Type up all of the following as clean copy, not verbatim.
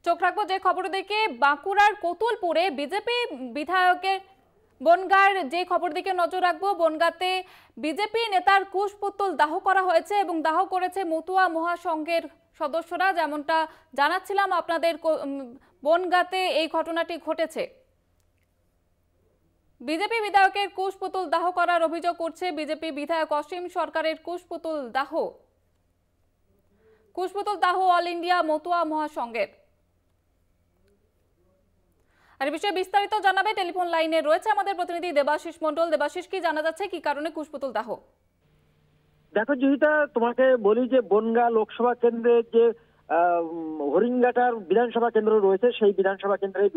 চোখ রাখবো যে খবর দিকে, বাঁকুড়ার কতুলপুরে বিজেপি বিধায়কের বনগাঁর যে খবর দিকে নজর রাখবো। বনগাঁতে বিজেপি নেতার কুশপুতুল দাহ করা হয়েছে এবং দাহ করেছে মতুয়া মহাসংঘের সদস্যরা, যেমনটা জানাচ্ছিলাম আপনাদের। বনগাঁতে এই ঘটনাটি ঘটেছে। বিজেপি বিধায়কের কুশপুতুল দাহ করার অভিযোগ করছে বিজেপি বিধায়ক অসীম সরকারের কুশপুতুল দাহ অল ইন্ডিয়া মতুয়া মহাসংঘের। আর বিষয়ে বিস্তারিত জানাবে টেলিফোন লাইনে রয়েছে আমাদের প্রতিনিধি দেবাশিস মণ্ডল। দেবাশিস, কি জানা যাচ্ছে, কি কারণে কুশপুতুল দাহ? দেখো জয়িতা, তোমাকে বলি যে বনগাঁ লোকসভা কেন্দ্রের যে হরিঙ্গাটার বিধানসভা কেন্দ্র রয়েছে, সেই বিধানসভা কেন্দ্রের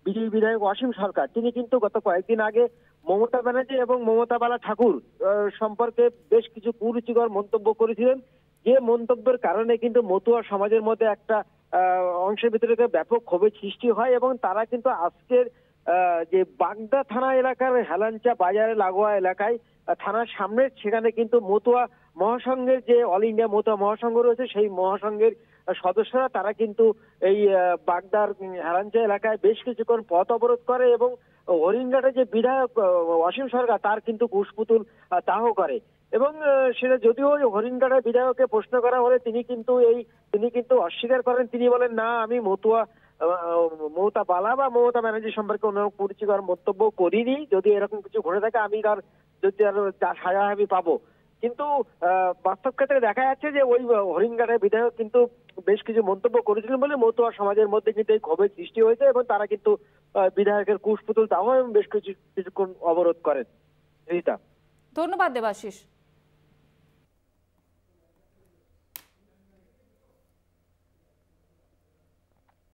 বিজেপি বিধায়ক অসীম সরকার, তিনি কিন্তু গত কয়েকদিন আগে মমতা ব্যানার্জি এবং মমতা বালা ঠাকুর সম্পর্কে বেশ কিছু কুরুচিকর মন্তব্য করেছিলেন, যে মন্তব্যের কারণে কিন্তু মতুয়া সমাজের মধ্যে একটা অংশের ভিতরে ব্যাপক ক্ষোভের সৃষ্টি হয় এবং তারা কিন্তু আজকের যে বাগদা থানা এলাকার হেলাঞ্চা বাজারে লাগোয়া এলাকায় থানার সামনে, সেখানে কিন্তু মতুয়া মহাসংঘের যে অল ইন্ডিয়া মতুয়া মহাসংঘ রয়েছে, সেই মহাসংঘের সদস্যরা তারা কিন্তু এই বাগদার হেলাঞ্চা এলাকায় বেশ কিছুক্ষণ পথ অবরোধ করে এবং হরিঙ্গাটের যে বিধায়ক অসীম সরকার তার কিন্তু কুশপুতুল দাহ করে। এবং সেটা যদিও হরিঙ্গাটের বিধায়ককে প্রশ্ন করা হলে তিনি কিন্তু অস্বীকার করেন। তিনি বলেন, না, আমি মমতা বালা বা মমতা ব্যানার্জি সম্পর্কে অন্য কুরুচিকর মন্তব্য করিনি, যদি এরকম কিছু ঘটে থাকে আমি তার সাজা আমি পাবো। কিন্তু বাস্তব ক্ষেত্রে দেখা যাচ্ছে যে ওই হরিঙ্গাটের বিধায়ক কিন্তু বেশ কিছু মন্তব্য করেছিলেন বলে মতুয়া সমাজের মধ্যে কিন্তু এই ক্ষোভের সৃষ্টি হয়েছে এবং তারা কিন্তু বিধায়কের কুশপুতুল দাহ এবং বেশ কিছুক্ষণ অবরোধ করেন। ধন্যবাদ দেবাশিস।